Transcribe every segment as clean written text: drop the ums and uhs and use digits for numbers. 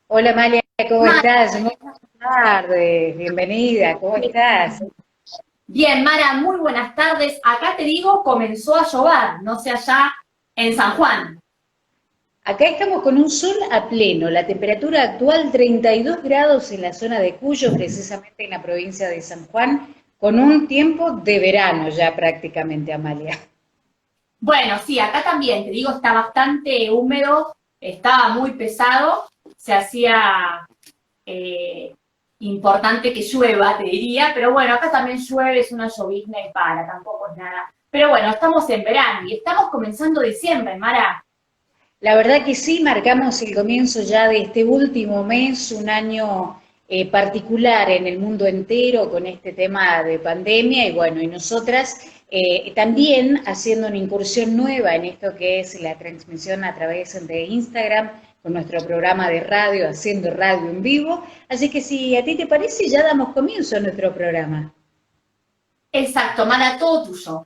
Hola Amalia, ¿cómo Mara, estás? Muy buenas tardes, bienvenida, ¿cómo estás? bien, Mara, muy buenas tardes. Acá te digo, comenzó a llover, no sé allá en San Juan. Acá estamos con un sol a pleno, la temperatura actual 32 grados en la zona de Cuyo, precisamente en la provincia de San Juan, con un tiempo de verano ya prácticamente, Amalia. Bueno, sí, acá también, te digo, está bastante húmedo, estaba muy pesado, se hacía eh, importante que llueva, te diría, pero bueno, acá también llueve, es una llovizna y para, tampoco es nada. Pero bueno, estamos en verano y estamos comenzando diciembre, Mara. La verdad que sí, marcamos el comienzo ya de este último mes, un año particular en el mundo entero con este tema de pandemia y bueno, y nosotras también haciendo una incursión nueva en esto que es la transmisión a través de Instagram con nuestro programa de radio, haciendo radio en vivo. Así que si a ti te parece, ya damos comienzo a nuestro programa. Exacto, Mara, todo tuyo.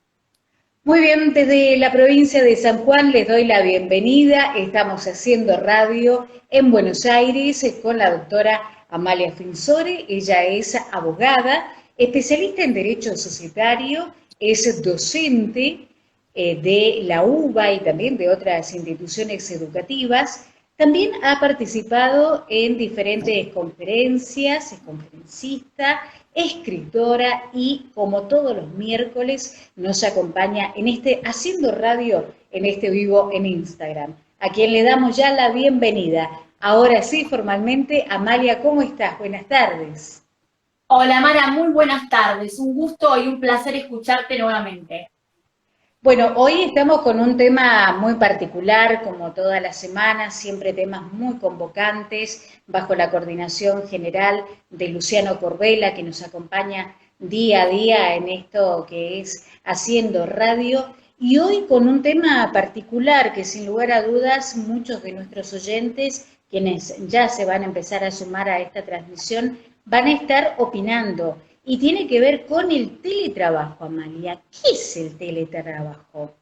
Muy bien, desde la provincia de San Juan les doy la bienvenida. Estamos haciendo radio en Buenos Aires con la doctora Amalia Finsore. Ella es abogada, especialista en Derecho Societario, es docente de la UBA y también de otras instituciones educativas. También ha participado en diferentes conferencias, es conferencista, escritora y como todos los miércoles nos acompaña en este Haciendo Radio, en este vivo en Instagram, a quien le damos ya la bienvenida. Ahora sí, formalmente, Amalia, ¿cómo estás? Buenas tardes. Hola Mara, muy buenas tardes. Un gusto y un placer escucharte nuevamente. Bueno, hoy estamos con un tema muy particular, como todas las semanas, siempre temas muy convocantes, bajo la coordinación general de Luciano Corbella, que nos acompaña día a día en esto que es Haciendo Radio, y hoy con un tema particular que sin lugar a dudas muchos de nuestros oyentes, quienes ya se van a empezar a sumar a esta transmisión, van a estar opinando y tiene que ver con el teletrabajo, Amalia. ¿Qué es el teletrabajo?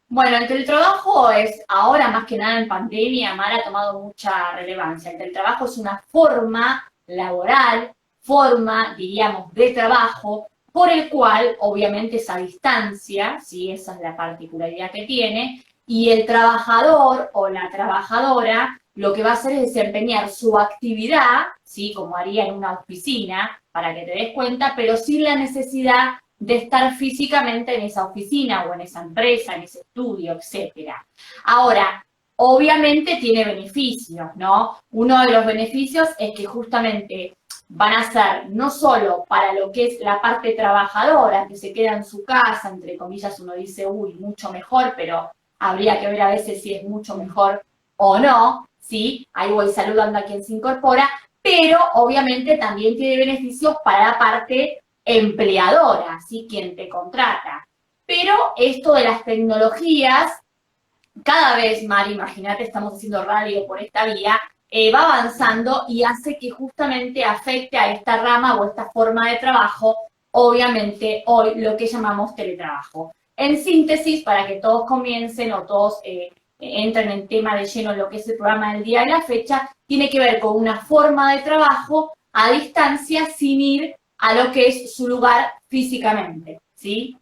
Bueno, el teletrabajo es ahora más que nada en pandemia, Mara ha tomado mucha relevancia. El teletrabajo es una forma laboral, forma, diríamos, de trabajo, por el cual obviamente es a distancia, ¿sí? Esa es la particularidad que tiene, y el trabajador o la trabajadora lo que va a hacer es desempeñar su actividad, ¿sí? Como haría en una oficina, para que te des cuenta, pero sin la necesidad de estar físicamente en esa oficina o en esa empresa, en ese estudio, etcétera. Ahora, obviamente tiene beneficios, ¿no? Uno de los beneficios es que justamente van a ser no solo para lo que es la parte trabajadora, que se queda en su casa, entre comillas uno dice, uy, mucho mejor, pero habría que ver a veces si es mucho mejor o no, ¿sí? Ahí voy saludando a quien se incorpora, pero obviamente también tiene beneficios para la parte empleadora, ¿sí? Quien te contrata. Pero esto de las tecnologías, cada vez, Mari, imagínate, estamos haciendo radio por esta vía, va avanzando y hace que justamente afecte a esta rama o esta forma de trabajo, obviamente hoy lo que llamamos teletrabajo. En síntesis, para que todos comiencen o todos entren en tema de lleno en lo que es el programa del día y la fecha, tiene que ver con una forma de trabajo a distancia sin ir a lo que es su lugar físicamente, ¿sí?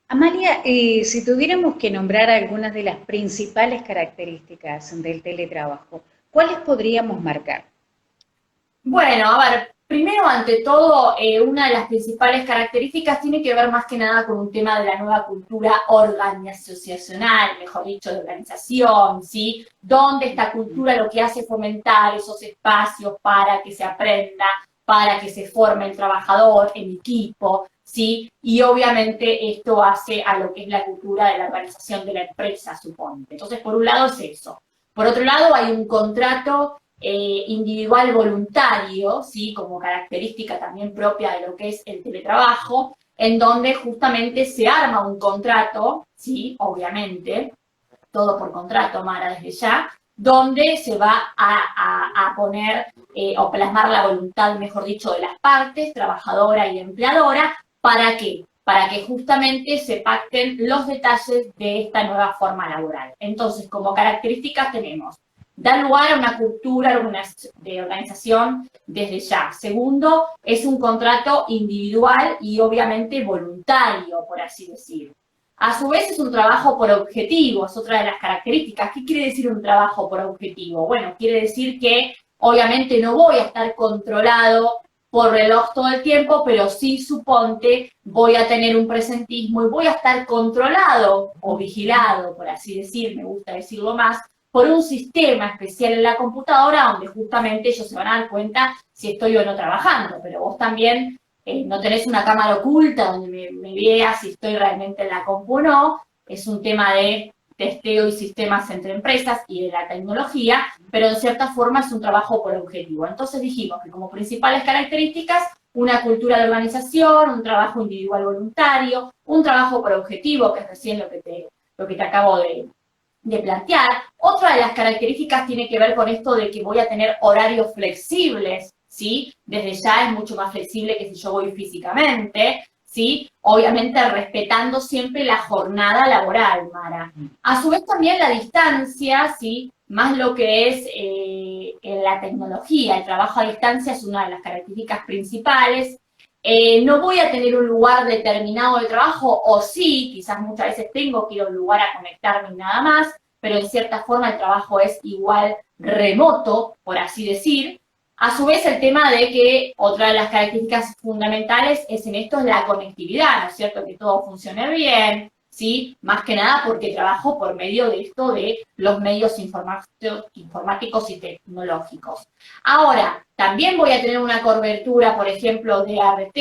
Amalia, si tuviéramos que nombrar algunas de las principales características del teletrabajo, ¿cuáles podríamos marcar? Bueno, a ver, primero ante todo, una de las principales características tiene que ver más que nada con un tema de la nueva cultura organizacional, mejor dicho, de organización, ¿sí? Donde esta cultura lo que hace es fomentar esos espacios para que se aprenda, para que se forme el trabajador en equipo, ¿sí? Y obviamente esto hace a lo que es la cultura de la organización de la empresa, suponte. Entonces, por un lado es eso. Por otro lado, hay un contrato individual voluntario, ¿sí? Como característica también propia de lo que es el teletrabajo, en donde justamente se arma un contrato, ¿sí? Obviamente, todo por contrato, Mara, desde ya, donde se va a poner o plasmar la voluntad, mejor dicho, de las partes, trabajadora y empleadora. ¿Para qué? Para que justamente se pacten los detalles de esta nueva forma laboral. Entonces, como características tenemos da lugar a una cultura de organización desde ya. Segundo, es un contrato individual y obviamente voluntario, por así decirlo. A su vez es un trabajo por objetivos, otra de las características. ¿Qué quiere decir un trabajo por objetivo? Bueno, quiere decir que obviamente no voy a estar controlado por reloj todo el tiempo, pero sí, suponte, voy a tener un presentismo y voy a estar controlado o vigilado, por así decir, me gusta decirlo más, por un sistema especial en la computadora donde justamente ellos se van a dar cuenta si estoy o no trabajando, pero vos también no tenés una cámara oculta donde me veas si estoy realmente en la compu o no, es un tema de testeo y sistemas entre empresas y de la tecnología, pero en cierta forma es un trabajo por objetivo. Entonces dijimos que como principales características, una cultura de organización, un trabajo individual voluntario, un trabajo por objetivo, que es recién lo que te acabo de plantear. Otra de las características tiene que ver con esto de que voy a tener horarios flexibles, ¿sí? Desde ya es mucho más flexible que si yo voy físicamente, ¿sí? Obviamente respetando siempre la jornada laboral, Mara. A su vez también la distancia, ¿sí? Más lo que es en la tecnología, el trabajo a distancia es una de las características principales. No voy a tener un lugar determinado de trabajo, o sí, quizás muchas veces tengo que ir a un lugar a conectarme y nada más, pero en cierta forma el trabajo es igual remoto, por así decir. A su vez, el tema de que otra de las características fundamentales es en esto es la conectividad, ¿no es cierto? Que todo funcione bien, ¿sí? Más que nada porque trabajo por medio de esto de los medios informáticos y tecnológicos. Ahora, también voy a tener una cobertura, por ejemplo, de ART,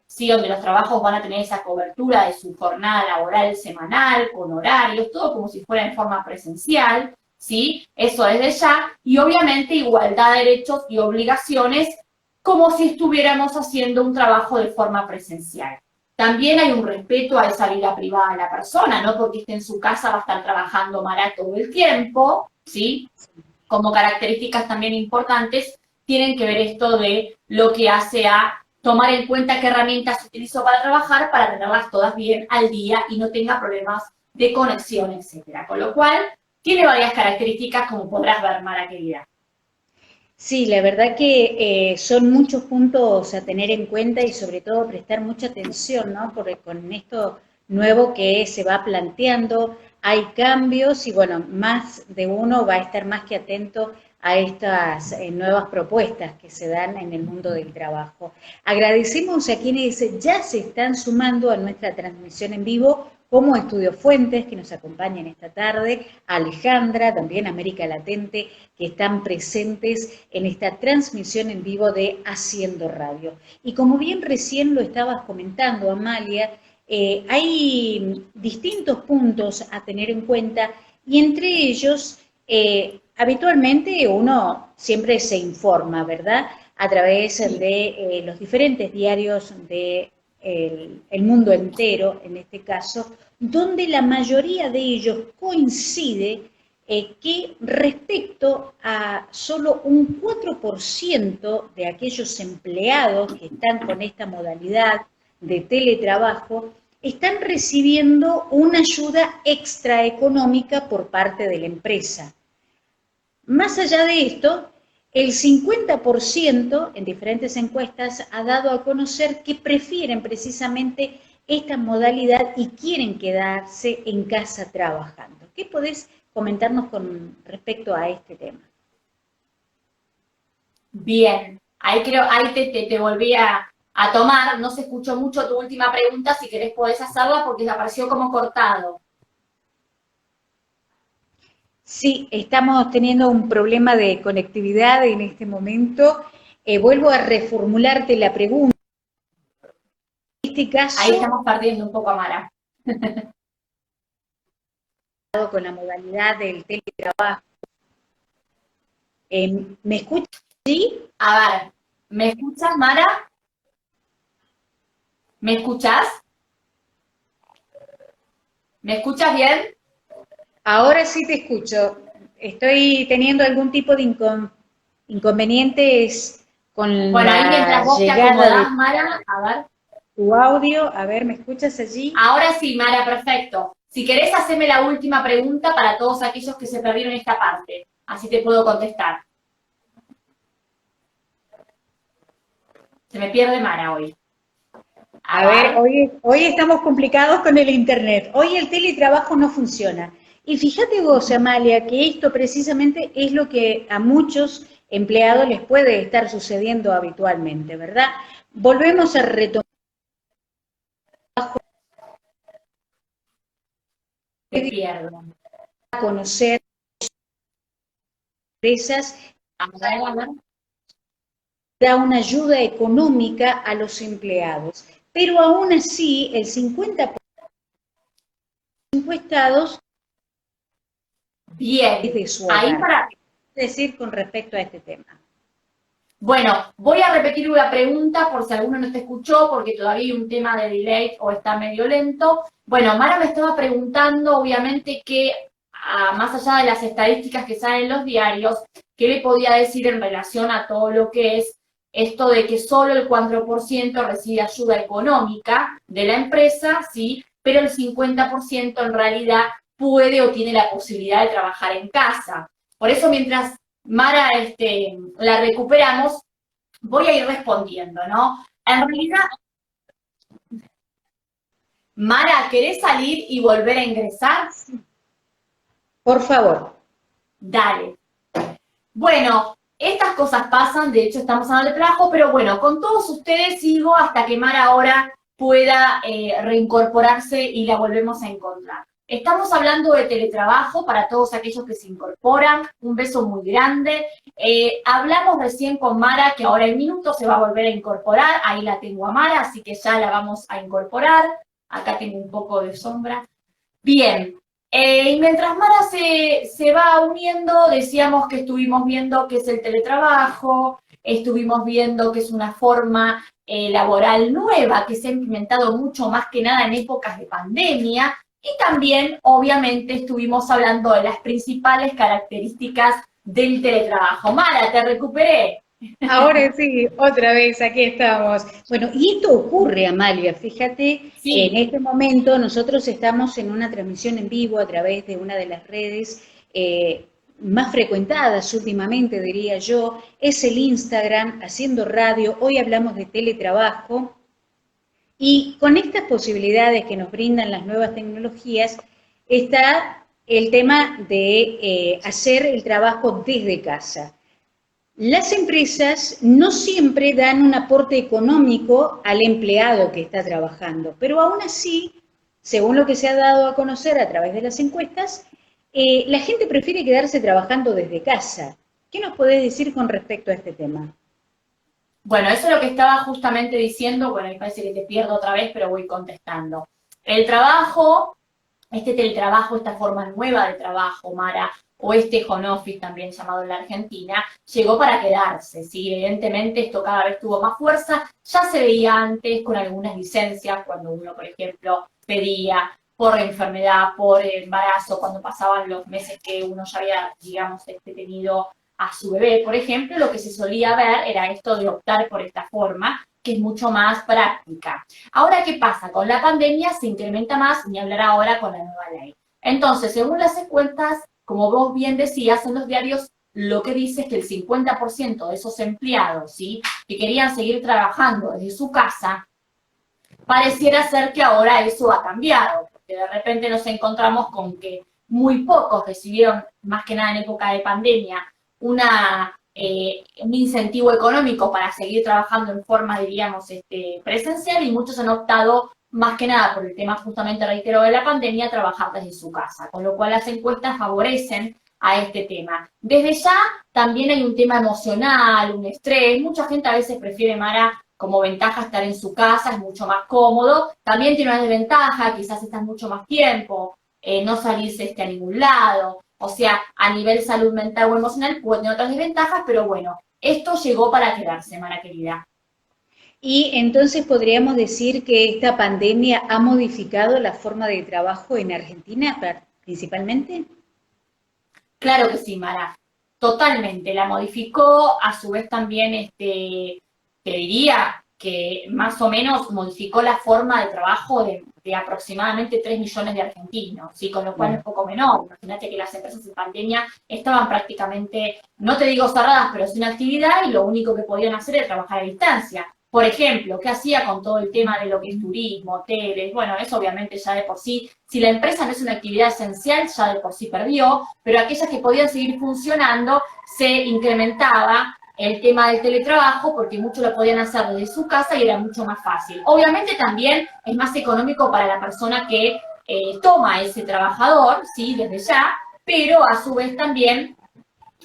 ¿sí? Donde los trabajos van a tener esa cobertura de su jornada laboral semanal, con horarios, todo como si fuera en forma presencial, ¿sí? Eso desde ya, y obviamente igualdad de derechos y obligaciones como si estuviéramos haciendo un trabajo de forma presencial. También hay un respeto a esa vida privada de la persona, no porque esté en su casa va a estar trabajando Mara todo el tiempo, ¿sí? Como características también importantes tienen que ver esto de lo que hace a tomar en cuenta qué herramientas utilizo para trabajar para tenerlas todas bien al día y no tenga problemas de conexión, etcétera. Con lo cual, tiene varias características, como podrás ver, Mara querida. Sí, la verdad que son muchos puntos a tener en cuenta y sobre todo prestar mucha atención, ¿no? Porque con esto nuevo que se va planteando hay cambios y bueno, más de uno va a estar más que atento a estas nuevas propuestas que se dan en el mundo del trabajo. Agradecemos a quienes ya se están sumando a nuestra transmisión en vivo, como Estudio Fuentes, que nos acompañan esta tarde, a Alejandra, también América Latente, que están presentes en esta transmisión en vivo de Haciendo Radio. Y como bien recién lo estabas comentando, Amalia, hay distintos puntos a tener en cuenta y entre ellos, habitualmente uno siempre se informa, ¿verdad? A través de los diferentes diarios de el mundo entero, en este caso, donde la mayoría de ellos coincide que respecto a solo un 4% de aquellos empleados que están con esta modalidad de teletrabajo, están recibiendo una ayuda extraeconómica por parte de la empresa. Más allá de esto, el 50% en diferentes encuestas ha dado a conocer que prefieren precisamente esta modalidad y quieren quedarse en casa trabajando. ¿Qué podés comentarnos con respecto a este tema? Bien, ahí te volví a tomar, no se escuchó mucho tu última pregunta, si querés podés hacerla porque apareció como cortado. Sí, estamos teniendo un problema de conectividad en este momento. Vuelvo a reformularte la pregunta. En este caso, ahí estamos perdiendo un poco a Mara. Con la modalidad del teletrabajo. ¿Me escuchas? ¿Sí? A ver, ¿me escuchas, Mara? ¿Me escuchas? ¿Me escuchas bien? Ahora sí te escucho. Estoy teniendo algún tipo de inconvenientes con bueno, ahí mientras vos te acomodás, de Mara, a ver. Tu audio. A ver, ¿me escuchas allí? Ahora sí, Mara, perfecto. Si querés, haceme la última pregunta para todos aquellos que se perdieron esta parte. así te puedo contestar. Se me pierde Mara hoy. A ver, hoy estamos complicados con el internet. Hoy el teletrabajo no funciona. Y fíjate vos, Amalia, que esto precisamente es lo que a muchos empleados les puede estar sucediendo habitualmente, ¿verdad? Volvemos a retomar. Te pierdo. A conocer empresas, da una ayuda económica a los empleados, pero aún así el 50% de encuestados bien, de su ahí hogar. para... ¿Qué decir con respecto a este tema? Bueno, voy a repetir una pregunta por si alguno no te escuchó, porque todavía hay un tema de delay o está medio lento. Bueno, Mara me estaba preguntando, obviamente, que más allá de las estadísticas que salen en los diarios, ¿qué le podía decir en relación a todo lo que es esto de que solo el 4% recibe ayuda económica de la empresa, sí, pero el 50% en realidad puede o tiene la posibilidad de trabajar en casa? Por eso, mientras Mara la recuperamos, voy a ir respondiendo, ¿no? En realidad, Mara, ¿querés salir y volver a ingresar? Por favor. Dale. Bueno, estas cosas pasan, de hecho estamos hablando de trabajo, pero bueno, con todos ustedes sigo hasta que Mara ahora pueda reincorporarse y la volvemos a encontrar. Estamos hablando de teletrabajo para todos aquellos que se incorporan. Un beso muy grande. Hablamos recién con Mara, que ahora en minutos se va a volver a incorporar. Ahí la tengo a Mara, así que ya la vamos a incorporar. Acá tengo un poco de sombra. Bien. Y mientras Mara se va uniendo, decíamos que estuvimos viendo qué es el teletrabajo, estuvimos viendo que es una forma laboral nueva que se ha implementado mucho más que nada en épocas de pandemia. Y también, obviamente, estuvimos hablando de las principales características del teletrabajo. Mara, te recuperé. Ahora sí, otra vez, aquí estamos. Bueno, y esto ocurre, Amalia, fíjate, Sí. en este momento nosotros estamos en una transmisión en vivo a través de una de las redes más frecuentadas últimamente, diría yo, es el Instagram, haciendo radio. Hoy hablamos de teletrabajo. Y con estas posibilidades que nos brindan las nuevas tecnologías, está el tema de hacer el trabajo desde casa. Las empresas no siempre dan un aporte económico al empleado que está trabajando, pero aún así, según lo que se ha dado a conocer a través de las encuestas, la gente prefiere quedarse trabajando desde casa. ¿Qué nos podés decir con respecto a este tema? Bueno, eso es lo que estaba justamente diciendo. Bueno, me parece que te pierdo otra vez, pero voy contestando. El trabajo, este teletrabajo, esta forma nueva de trabajo, Mara, o este home office también llamado en la Argentina, llegó para quedarse, ¿sí? Evidentemente esto cada vez tuvo más fuerza. Ya se veía antes con algunas licencias, cuando uno, por ejemplo, pedía por enfermedad, por embarazo, cuando pasaban los meses que uno ya había, digamos, tenido a su bebé, por ejemplo, lo que se solía ver era esto de optar por esta forma, que es mucho más práctica. Ahora, ¿qué pasa? Con la pandemia se incrementa más, ni hablar ahora con la nueva ley. Entonces, según las cuentas, como vos bien decías en los diarios, lo que dice es que el 50% de esos empleados, ¿sí?, que querían seguir trabajando desde su casa, pareciera ser que ahora eso ha cambiado, porque de repente nos encontramos con que muy pocos recibieron, más que nada en época de pandemia, un incentivo económico para seguir trabajando en forma, diríamos, presencial, y muchos han optado, más que nada por el tema justamente, reitero, de la pandemia, a trabajar desde su casa, con lo cual las encuestas favorecen a este tema. Desde ya también hay un tema emocional, un estrés. Mucha gente a veces prefiere, Mara, como ventaja estar en su casa, es mucho más cómodo. También tiene una desventaja, quizás estás mucho más tiempo, no salirse a ningún lado. O sea, a nivel salud mental o emocional puede tener otras desventajas, pero bueno, esto llegó para quedarse, Mara querida. Y entonces podríamos decir que esta pandemia ha modificado la forma de trabajo en Argentina principalmente. Claro que sí, Mara, totalmente. La modificó, a su vez también, te diría que más o menos modificó la forma de trabajo de de aproximadamente 3 millones de argentinos, ¿sí? Con lo cual es un poco menor. Imagínate que las empresas en pandemia estaban prácticamente, no te digo cerradas, pero sin actividad y lo único que podían hacer era trabajar a distancia. Por ejemplo, ¿qué hacía con todo el tema de lo que es turismo, hoteles? Bueno, eso obviamente ya de por sí, si la empresa no es una actividad esencial, ya de por sí perdió, pero aquellas que podían seguir funcionando, se incrementaba el tema del teletrabajo porque muchos lo podían hacer desde su casa y era mucho más fácil. Obviamente también es más económico para la persona que toma ese trabajador, ¿sí? Desde ya, pero a su vez también,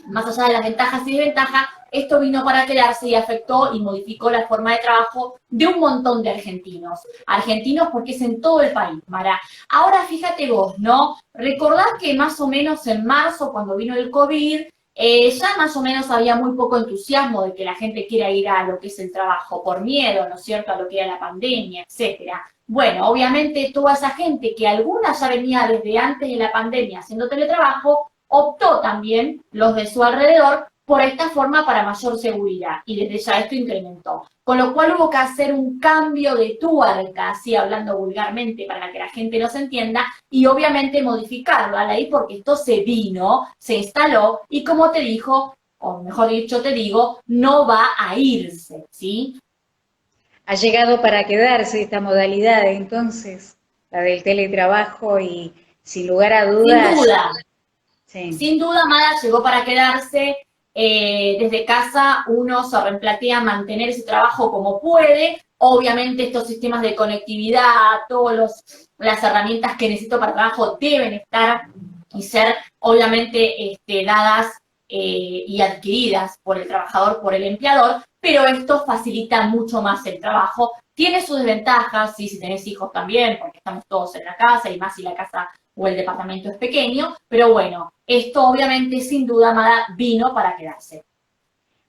más allá de las ventajas y desventajas, esto vino para quedarse y afectó y modificó la forma de trabajo de un montón de argentinos. Argentinos porque es en todo el país, Mara. Ahora fíjate vos, ¿no? Recordás que más o menos en marzo, cuando vino el COVID, ya más o menos había muy poco entusiasmo de que la gente quiera ir a lo que es el trabajo por miedo, ¿no es cierto?, a lo que era la pandemia, etcétera. Bueno, obviamente toda esa gente que alguna ya venía desde antes de la pandemia haciendo teletrabajo, optó también, los de su alrededor, por esta forma para mayor seguridad, y desde ya esto incrementó. Con lo cual hubo que hacer un cambio de tuerca, así hablando vulgarmente para que la gente nos entienda, y obviamente modificarlo a la ley porque esto se vino, se instaló, y como te dijo, o mejor dicho te digo, no va a irse, ¿sí? Ha llegado para quedarse esta modalidad, entonces, la del teletrabajo y sin lugar a Sin dudas. duda. Sí. Sin duda, Mara llegó para quedarse. Desde casa uno se replantea mantener ese trabajo como puede. Obviamente estos sistemas de conectividad, todas las herramientas que necesito para trabajo deben estar y ser obviamente dadas y adquiridas por el trabajador, por el empleador, pero esto facilita mucho más el trabajo. Tiene sus desventajas, sí, si tenés hijos también, porque estamos todos en la casa y más si la casa o el departamento es pequeño, pero bueno, esto obviamente sin duda, Amada, vino para quedarse.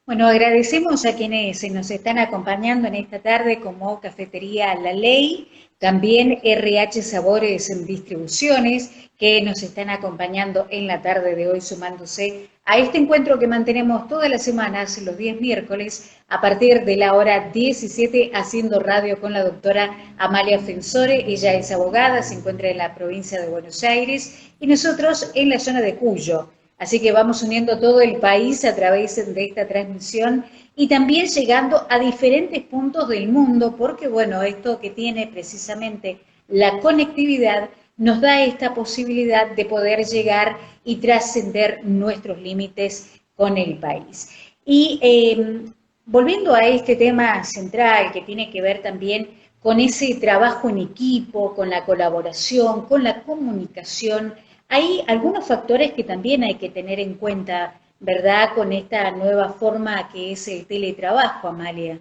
Bueno, agradecemos a quienes nos están acompañando en esta tarde como Cafetería La Ley, también RH Sabores en Distribuciones, que nos están acompañando en la tarde de hoy sumándose a este encuentro que mantenemos todas las semanas, los 10 miércoles, a partir de la hora 17, haciendo radio con la doctora Amalia Fensore. Ella es abogada, se encuentra en la provincia de Buenos Aires y nosotros en la zona de Cuyo. Así que vamos uniendo todo el país a través de esta transmisión y también llegando a diferentes puntos del mundo, porque bueno, esto que tiene precisamente la conectividad nos da esta posibilidad de poder llegar y trascender nuestros límites con el país. Y volviendo a este tema central que tiene que ver también con ese trabajo en equipo, con la colaboración, con la comunicación, hay algunos factores que también hay que tener en cuenta, ¿verdad?, con esta nueva forma que es el teletrabajo, Amalia.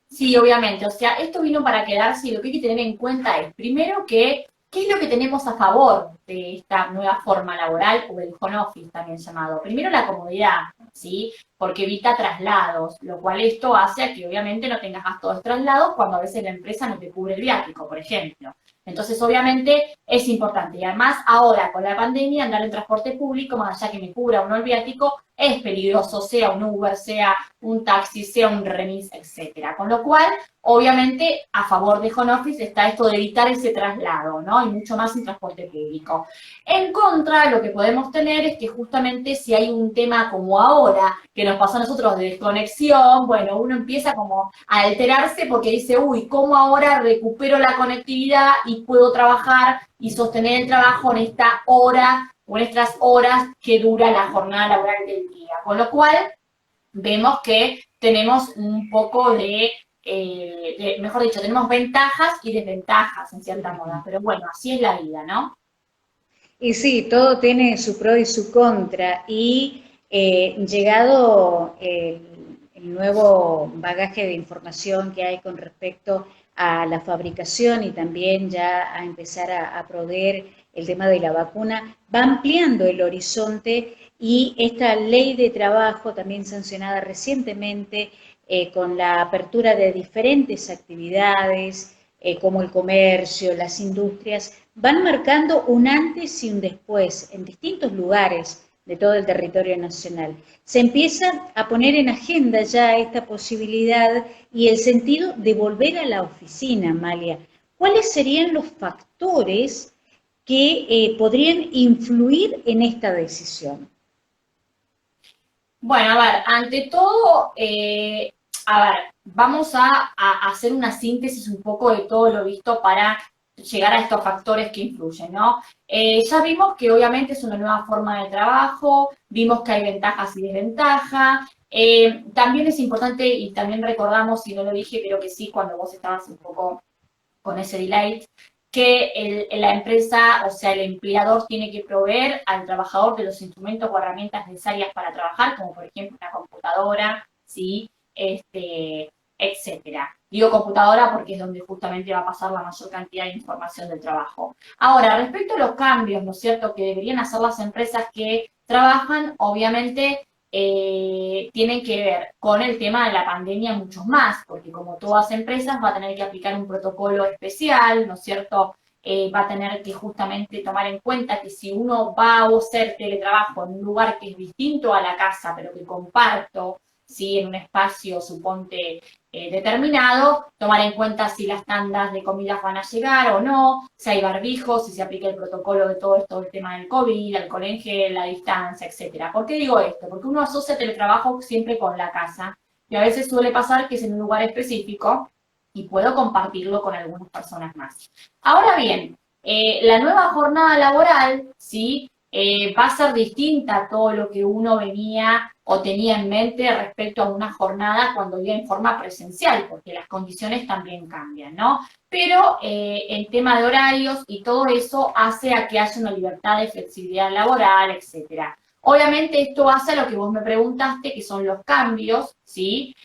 Sí, obviamente, o sea, esto vino para quedarse y lo que hay que tener en cuenta es, primero, que ¿qué es lo que tenemos a favor de esta nueva forma laboral o el home office también llamado? Primero, la comodidad, ¿sí? Porque evita traslados, lo cual esto hace a que obviamente no tengas gastos de traslados cuando a veces la empresa no te cubre el viático, por ejemplo. Entonces, obviamente, es importante. Y además, ahora, con la pandemia, andar en transporte público, más allá que me cubra o no el viático, es peligroso, sea un Uber, sea un taxi, sea un remis, etcétera. Con lo cual, obviamente, a favor de home office está esto de evitar ese traslado, ¿no? Y mucho más en transporte público. En contra, lo que podemos tener es que justamente si hay un tema como ahora, que nos pasó a nosotros de desconexión, bueno, uno empieza como a alterarse porque dice, uy, ¿cómo ahora recupero la conectividad y puedo trabajar y sostener el trabajo en esta hora o en estas horas que dura la jornada laboral del día? Con lo cual, vemos que tenemos un poco mejor dicho, tenemos ventajas y desventajas en cierta moda, pero bueno, así es la vida, ¿no? Y sí, todo tiene su pro y su contra, y llegado el nuevo bagaje de información que hay con respecto a la fabricación y también ya a empezar a proveer el tema de la vacuna, va ampliando el horizonte, y esta ley de trabajo también sancionada recientemente con la apertura de diferentes actividades como el comercio, las industrias, van marcando un antes y un después en distintos lugares de todo el territorio nacional. Se empieza a poner en agenda ya esta posibilidad y el sentido de volver a la oficina, Amalia. ¿cuáles serían los factores que podrían influir en esta decisión? Bueno, a ver, ante todo, vamos a hacer una síntesis un poco de todo lo visto para llegar a estos factores que influyen, ¿no? Ya vimos que obviamente es una nueva forma de trabajo, vimos que hay ventajas y desventajas. También es importante, y también recordamos, si no lo dije, creo que sí, cuando vos estabas un poco con ese delay, que la empresa, o sea, el empleador tiene que proveer al trabajador de los instrumentos o herramientas necesarias para trabajar, como por ejemplo una computadora, ¿sí? Etcétera. Digo computadora porque es donde justamente va a pasar la mayor cantidad de información del trabajo. Ahora, respecto a los cambios, ¿no es cierto?, que deberían hacer las empresas que trabajan, obviamente tienen que ver con el tema de la pandemia muchos más, porque como todas empresas va a tener que aplicar un protocolo especial, ¿no es cierto? Va a tener que justamente tomar en cuenta que si uno va a hacer teletrabajo en un lugar que es distinto a la casa, pero que comparto, ¿sí? En un espacio, suponte, determinado, tomar en cuenta si las tandas de comidas van a llegar o no, si hay barbijos, si se aplica el protocolo de todo esto, el tema del COVID, alcohol en gel, la distancia, etcétera. ¿Por qué digo esto? Porque uno asocia teletrabajo siempre con la casa y a veces suele pasar que es en un lugar específico y puedo compartirlo con algunas personas más. Ahora bien, la nueva jornada laboral, ¿sí? Va a ser distinta a todo lo que uno venía o tenía en mente respecto a una jornada cuando iba en forma presencial, porque las condiciones también cambian, ¿no? Pero el tema de horarios y todo eso hace a que haya una libertad de flexibilidad laboral, etcétera. Obviamente esto hace a lo que vos me preguntaste, que son los cambios, ¿sí?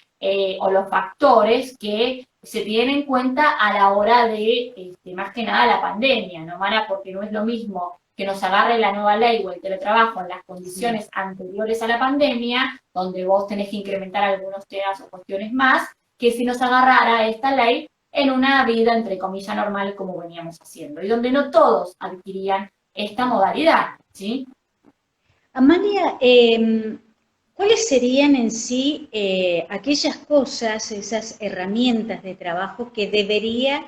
O los factores que se tienen en cuenta a la hora de, más que nada, la pandemia, ¿no, Mara? Porque no es lo mismo que nos agarre la nueva ley o el teletrabajo en las condiciones anteriores a la pandemia, donde vos tenés que incrementar algunos temas o cuestiones más, que si nos agarrara esta ley en una vida, entre comillas, normal como veníamos haciendo, y donde no todos adquirían esta modalidad, ¿sí? Amalia, ¿cuáles serían en sí aquellas cosas, esas herramientas de trabajo que debería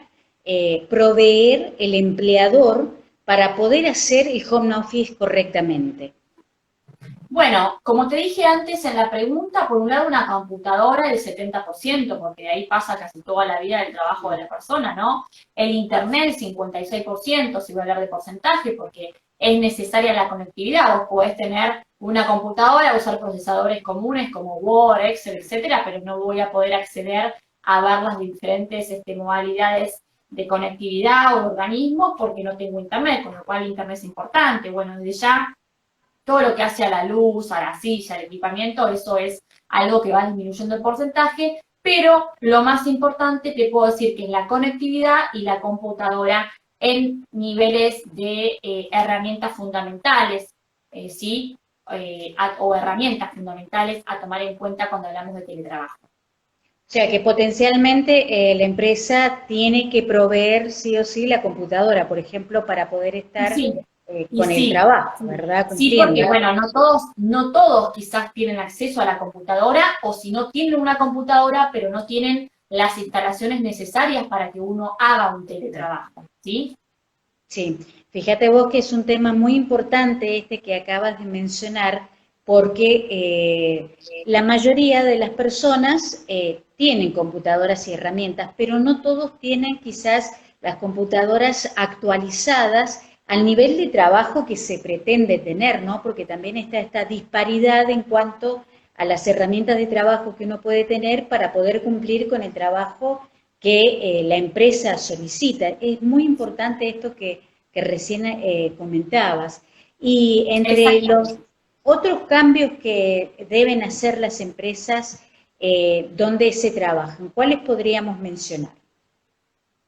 proveer el empleador para poder hacer el home office correctamente? Bueno, como te dije antes en la pregunta, por un lado una computadora el 70%, porque de ahí pasa casi toda la vida del trabajo de la persona, ¿no? El internet el 56%, si voy a hablar de porcentaje, porque es necesaria la conectividad. Vos podés tener una computadora, usar procesadores comunes como Word, Excel, etcétera, pero no voy a poder acceder a ver las diferentes modalidades de conectividad o organismos porque no tengo internet, con lo cual el internet es importante. Bueno, desde ya todo lo que hace a la luz, a la silla, al equipamiento, eso es algo que va disminuyendo el porcentaje, pero lo más importante te puedo decir que es la conectividad y la computadora en niveles de herramientas fundamentales, ¿sí? O herramientas fundamentales a tomar en cuenta cuando hablamos de teletrabajo. O sea que potencialmente la empresa tiene que proveer sí o sí la computadora, por ejemplo, para poder Y estar sí, y con el sí, trabajo, sí. ¿verdad? Sí, porque Entiendo. bueno, no todos quizás tienen acceso a la computadora, o si no tienen una computadora, pero no tienen las instalaciones necesarias para que uno haga un teletrabajo, ¿sí? Sí, fíjate vos que es un tema muy importante este que acabas de mencionar, porque la mayoría de las personas tienen computadoras y herramientas, pero no todos tienen quizás las computadoras actualizadas al nivel de trabajo que se pretende tener, ¿no? Porque también está esta disparidad en cuanto a las herramientas de trabajo que uno puede tener para poder cumplir con el trabajo que la empresa solicita. Es muy importante esto que recién comentabas. Y entre los Exactamente. otros cambios que deben hacer las empresas donde se trabajan, ¿cuáles podríamos mencionar?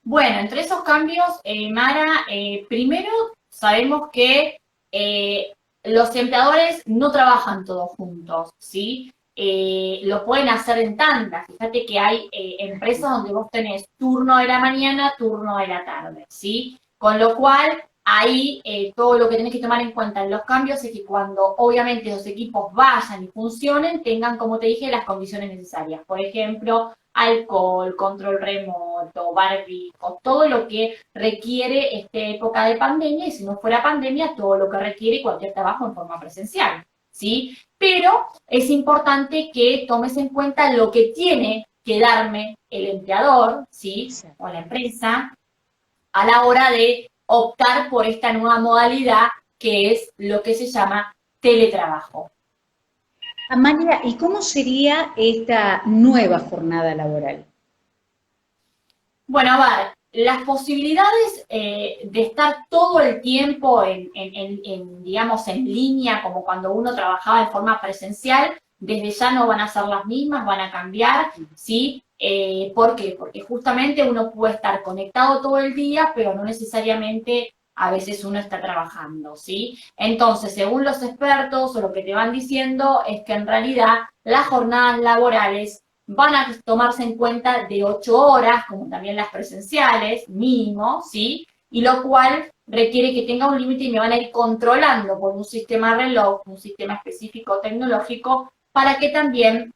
Bueno, entre esos cambios, Mara, primero sabemos que los empleadores no trabajan todos juntos, ¿sí? Lo pueden hacer en tandas. Fíjate que hay empresas donde vos tenés turno de la mañana, turno de la tarde, ¿sí? Con lo cual ahí todo lo que tenés que tomar en cuenta en los cambios es que cuando obviamente los equipos vayan y funcionen, tengan, como te dije, las condiciones necesarias. Por ejemplo, alcohol, control remoto, barbijo, todo lo que requiere esta época de pandemia, y si no fuera pandemia, todo lo que requiere cualquier trabajo en forma presencial, ¿sí? Pero es importante que tomes en cuenta lo que tiene que darme el empleador, ¿sí? O la empresa, a la hora de optar por esta nueva modalidad que es lo que se llama teletrabajo. Amalia, ¿y cómo sería esta nueva jornada laboral? Bueno, a ver, las posibilidades de estar todo el tiempo digamos, en línea, como cuando uno trabajaba en forma presencial, desde ya no van a ser las mismas, van a cambiar, ¿sí? ¿Por qué? Porque justamente uno puede estar conectado todo el día, pero no necesariamente a veces uno está trabajando, ¿sí? Entonces, según los expertos o lo que te van diciendo, es que en realidad las jornadas laborales van a tomarse en cuenta de 8 horas, como también las presenciales, mínimo, ¿sí? Y lo cual requiere que tenga un límite y me van a ir controlando por un sistema reloj, un sistema específico tecnológico, para que también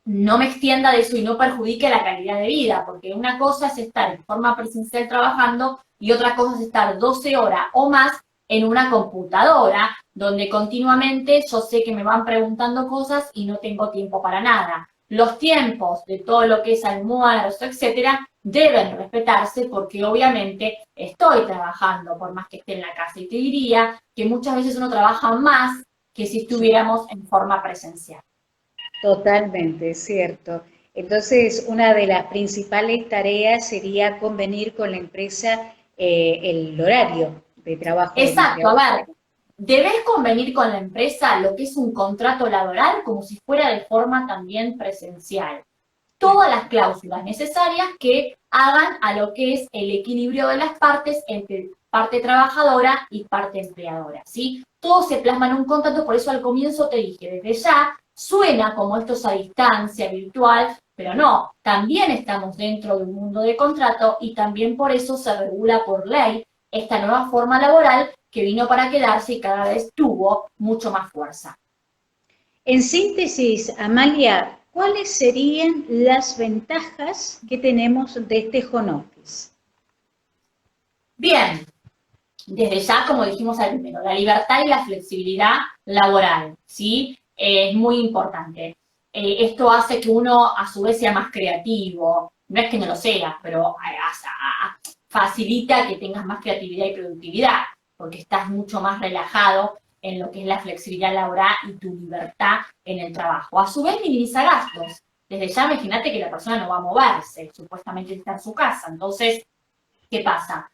no me extienda de eso y no perjudique la calidad de vida, porque una cosa es estar en forma presencial trabajando y otra cosa es estar 12 horas o más en una computadora, donde continuamente yo sé que me van preguntando cosas y no tengo tiempo para nada. Los tiempos de todo lo que es almuerzo, etcétera, deben respetarse porque obviamente estoy trabajando por más que esté en la casa. Y te diría que muchas veces uno trabaja más que si estuviéramos en forma presencial. Totalmente, es cierto. Entonces, una de las principales tareas sería convenir con la empresa el horario de trabajo del Exacto, a empleado. ver, debes convenir con la empresa lo que es un contrato laboral como si fuera de forma también presencial. Todas las cláusulas necesarias que hagan a lo que es el equilibrio de las partes entre parte trabajadora y parte empleadora, ¿sí? Todo se plasma en un contrato, por eso al comienzo te dije, desde ya suena como esto es a distancia, virtual, pero no, también estamos dentro de un mundo de contrato y también por eso se regula por ley esta nueva forma laboral que vino para quedarse y cada vez tuvo mucho más fuerza. En síntesis, Amalia, ¿cuáles serían las ventajas que tenemos de este home office? Bien, desde ya, como dijimos al primero, la libertad y la flexibilidad laboral, ¿sí? Es muy importante. Esto hace que uno a su vez sea más creativo. No es que no lo sea, pero facilita que tengas más creatividad y productividad, porque estás mucho más relajado en lo que es la flexibilidad laboral y tu libertad en el trabajo. A su vez, minimiza gastos. Desde ya, imagínate que la persona no va a moverse, supuestamente está en su casa. Entonces, ¿qué pasa?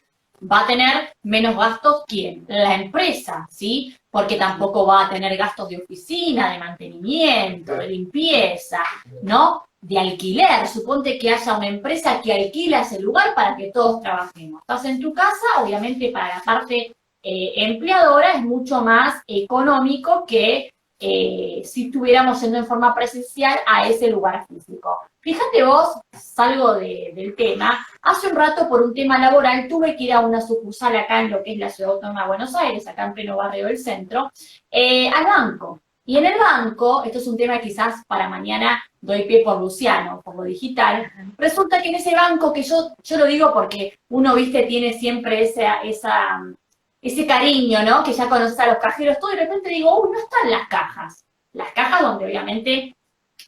Va a tener menos gastos, ¿quién? La empresa, ¿sí? Porque tampoco va a tener gastos de oficina, de mantenimiento, de limpieza, ¿no? De alquiler. Suponte que haya una empresa que alquila ese lugar para que todos trabajemos. Estás en tu casa, obviamente para la parte empleadora es mucho más económico que si estuviéramos yendo en forma presencial a ese lugar físico. Fíjate vos, salgo del tema, hace un rato por un tema laboral tuve que ir a una sucursal acá en lo que es la Ciudad Autónoma de Buenos Aires, acá en pleno barrio del centro, al banco. Y en el banco, esto es un tema que quizás para mañana doy pie por Luciano, por lo digital, resulta que en ese banco, que yo lo digo porque uno, viste, tiene siempre ese cariño, ¿no? Que ya conoces a los cajeros, todo, y de repente digo, uy, no están las cajas. Las cajas donde obviamente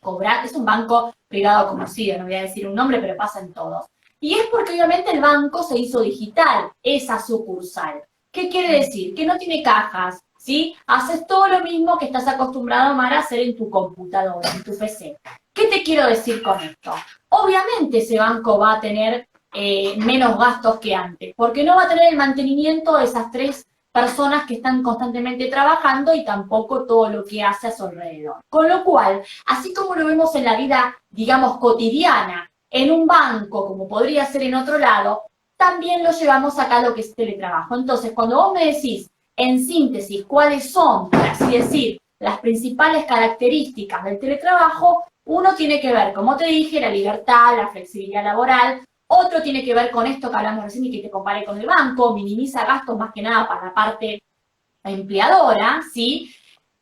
cobrar, es un banco privado conocido, no voy a decir un nombre, pero pasa en todos. Y es porque obviamente el banco se hizo digital, esa sucursal. ¿Qué quiere decir? Que no tiene cajas, ¿sí? Haces todo lo mismo que estás acostumbrado, Mara, a hacer en tu computadora, en tu PC. ¿Qué te quiero decir con esto? Obviamente ese banco va a tener menos gastos que antes, porque no va a tener el mantenimiento de esas 3 personas que están constantemente trabajando y tampoco todo lo que hace a su alrededor. Con lo cual, así como lo vemos en la vida, digamos, cotidiana, en un banco, como podría ser en otro lado, también lo llevamos acá a lo que es teletrabajo. Entonces, cuando vos me decís, en síntesis, cuáles son, por así decir, las principales características del teletrabajo, uno tiene que ver, como te dije, la libertad, la flexibilidad laboral, Otro tiene que ver con esto que hablamos recién y que te comparé con el banco, minimiza gastos más que nada para la parte empleadora, ¿sí?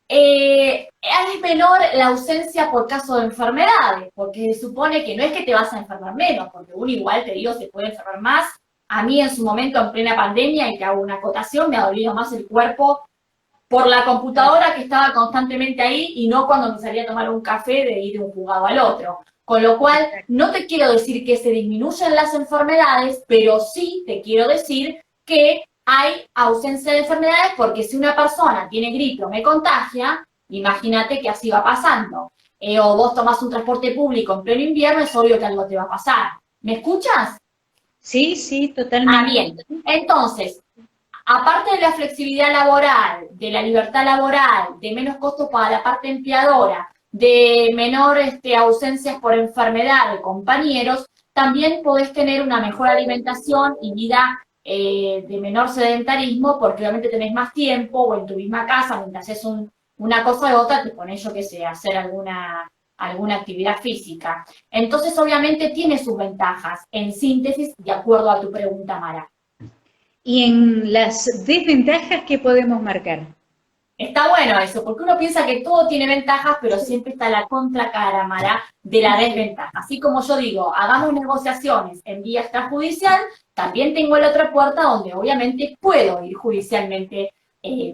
Es menor la ausencia por caso de enfermedades, porque se supone que no es que te vas a enfermar menos, porque uno igual, te digo, se puede enfermar más. A mí en su momento, en plena pandemia, y te hago una acotación, me ha dolido más el cuerpo por la computadora que estaba constantemente ahí y no cuando me salía a tomar un café de ir de un jugado al otro. Con lo cual, no te quiero decir que se disminuyen las enfermedades, pero sí te quiero decir que hay ausencia de enfermedades porque si una persona tiene gripe o me contagia, imagínate que así va pasando. O vos tomás un transporte público en pleno invierno, es obvio que algo te va a pasar. ¿Me escuchas? Sí, sí, totalmente. Ah, bien. Entonces, aparte de la flexibilidad laboral, de la libertad laboral, de menos costos para la parte empleadora, de menor ausencias por enfermedad de compañeros, también podés tener una mejor alimentación y vida de menor sedentarismo, porque obviamente tenés más tiempo o en tu misma casa, mientras haces una cosa u otra, te pones, yo qué sé, a hacer alguna actividad física. Entonces, obviamente, tiene sus ventajas, en síntesis, de acuerdo a tu pregunta, Mara. Y en las desventajas, ¿qué podemos marcar? Está bueno eso, porque uno piensa que todo tiene ventajas, pero siempre está la contracara, Mara, de la desventaja. Así como yo digo, hagamos negociaciones en vía extrajudicial, también tengo la otra puerta donde obviamente puedo ir judicialmente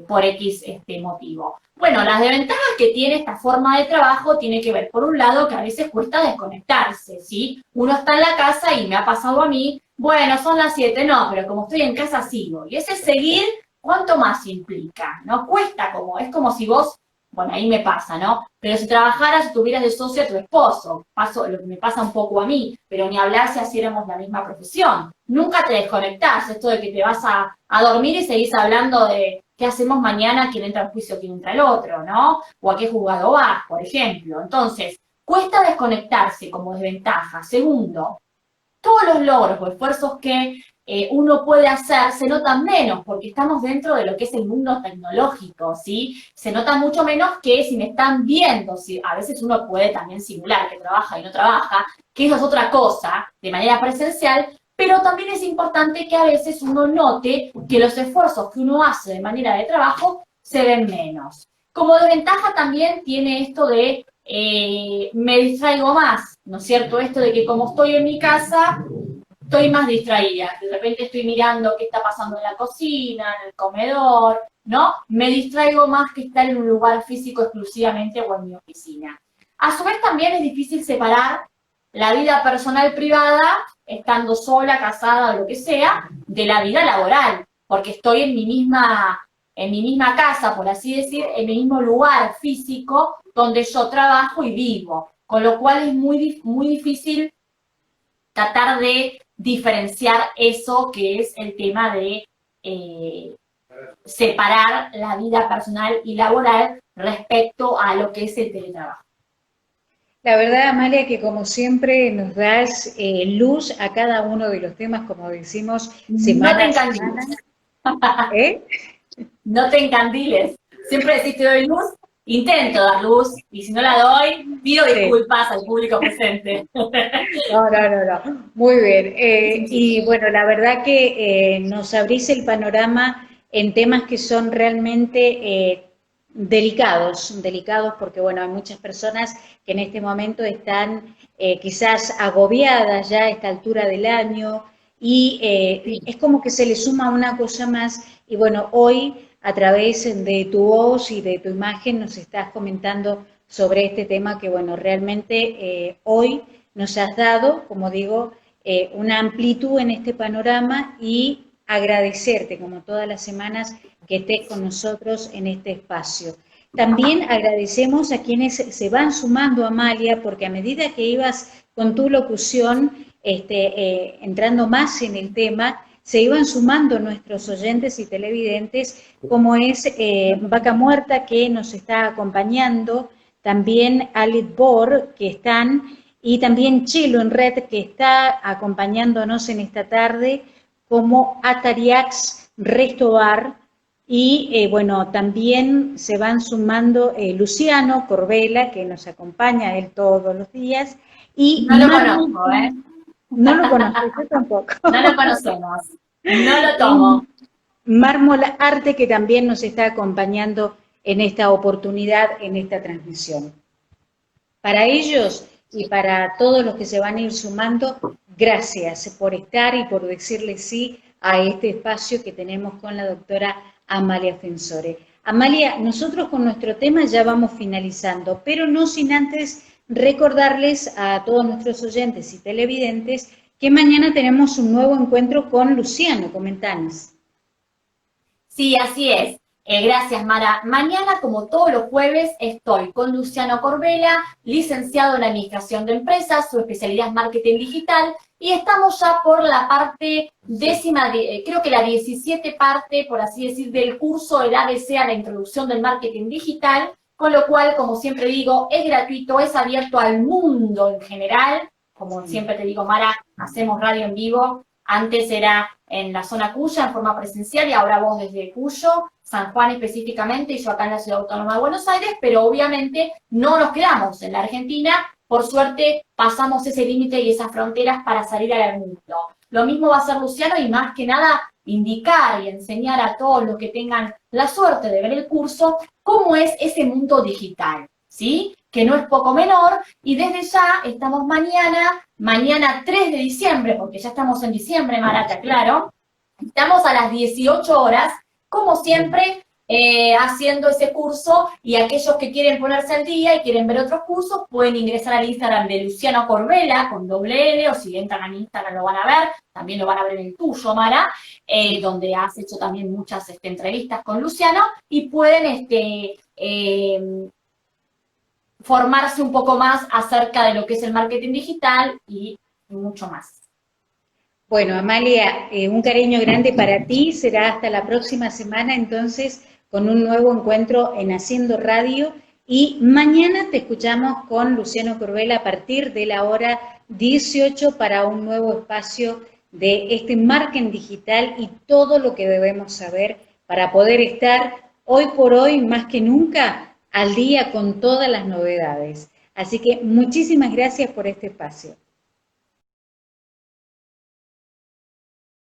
por X motivo. Bueno, las desventajas que tiene esta forma de trabajo tiene que ver, por un lado, que a veces cuesta desconectarse, ¿sí? Uno está en la casa y me ha pasado a mí, bueno, son las 7, no, pero como estoy en casa sigo. Y ese seguir, ¿cuánto más implica? ¿No? Cuesta es como si vos, bueno, ahí me pasa, ¿no? Pero si trabajaras o tuvieras de socio a tu esposo, lo que me pasa un poco a mí, pero ni hablar si hiciéramos la misma profesión. Nunca te desconectás, esto de que te vas a dormir y seguís hablando de qué hacemos mañana, quién entra al juicio, quién entra el otro, ¿no? O a qué juzgado vas, por ejemplo. Entonces, cuesta desconectarse como desventaja. Segundo, todos los logros o esfuerzos que uno puede hacer se notan menos porque estamos dentro de lo que es el mundo tecnológico, ¿sí? Se nota mucho menos que si me están viendo, ¿sí? A veces uno puede también simular que trabaja y no trabaja, que eso es otra cosa, de manera presencial, pero también es importante que a veces uno note que los esfuerzos que uno hace de manera de trabajo se ven menos. Como desventaja también tiene esto de me distraigo más, ¿no es cierto? Esto de que como estoy en mi casa, estoy más distraída. De repente estoy mirando qué está pasando en la cocina, en el comedor, ¿no? Me distraigo más que estar en un lugar físico exclusivamente o en mi oficina. A su vez también es difícil separar la vida personal privada, estando sola, casada o lo que sea, de la vida laboral, porque estoy en mi misma casa, por así decir, en mi mismo lugar físico donde yo trabajo y vivo, con lo cual es muy, muy difícil tratar de diferenciar eso que es el tema de separar la vida personal y laboral respecto a lo que es el teletrabajo. La verdad, Amalia, que como siempre nos das luz a cada uno de los temas, como decimos, semana a semana. No te encandiles. Siempre decís te doy luz, intento dar luz, y si no la doy, pido disculpas al público presente. No. Muy bien. Y bueno, la verdad que nos abrís el panorama en temas que son realmente delicados porque bueno, hay muchas personas que en este momento están quizás agobiadas ya a esta altura del año y es como que se le suma una cosa más y bueno, hoy a través de tu voz y de tu imagen nos estás comentando sobre este tema que bueno, realmente hoy nos has dado, como digo, una amplitud en este panorama y agradecerte, como todas las semanas, que estés con nosotros en este espacio. También agradecemos a quienes se van sumando, Amalia, porque a medida que ibas con tu locución, entrando más en el tema, se iban sumando nuestros oyentes y televidentes, como es Vaca Muerta, que nos está acompañando, también Alit Bor, que están, y también Chelo en Red, que está acompañándonos en esta tarde, como Atariax Restobar, y bueno, también se van sumando Luciano Corbela, que nos acompaña él todos los días, y no lo conozco, ¿eh? No lo conozco, yo tampoco. No lo conocemos, no lo tomo. Mármol Arte, que también nos está acompañando en esta oportunidad, en esta transmisión. Para ellos y para todos los que se van a ir sumando, gracias por estar y por decirle sí a este espacio que tenemos con la doctora Amalia Fensore. Amalia, nosotros con nuestro tema ya vamos finalizando, pero no sin antes recordarles a todos nuestros oyentes y televidentes que mañana tenemos un nuevo encuentro con Luciano. Comentanos. Sí, así es. Gracias, Mara. Mañana, como todos los jueves, estoy con Luciano Corbella, licenciado en Administración de Empresas, su especialidad es Marketing Digital, y estamos ya por la parte décima, creo que la 17 parte, por así decir, del curso, el ABC a la introducción del marketing digital, con lo cual, como siempre digo, es gratuito, es abierto al mundo en general. Como siempre te digo, Mara, hacemos radio en vivo. Antes era en la zona Cuya en forma presencial y ahora vos desde Cuyo, San Juan específicamente, y yo acá en la Ciudad Autónoma de Buenos Aires, pero obviamente no nos quedamos en la Argentina. Por suerte pasamos ese límite y esas fronteras para salir al mundo. Lo mismo va a hacer Luciano y más que nada indicar y enseñar a todos los que tengan la suerte de ver el curso cómo es ese mundo digital, ¿sí? Que no es poco menor, y desde ya estamos mañana 3 de diciembre, porque ya estamos en diciembre, Marata, claro, estamos a las 18 horas, como siempre, haciendo ese curso, y aquellos que quieren ponerse al día y quieren ver otros cursos, pueden ingresar al Instagram de Luciano Corbella, con doble L, o si entran a mi Instagram lo van a ver, también lo van a ver en el tuyo, Mara, donde has hecho también muchas entrevistas con Luciano, y pueden formarse un poco más acerca de lo que es el marketing digital y mucho más. Bueno, Amalia, un cariño grande para ti. Será hasta la próxima semana, entonces, con un nuevo encuentro en Haciendo Radio. Y mañana te escuchamos con Luciano Corbella a partir de la hora 18 para un nuevo espacio de este marketing digital y todo lo que debemos saber para poder estar hoy por hoy, más que nunca, al día con todas las novedades. Así que muchísimas gracias por este espacio.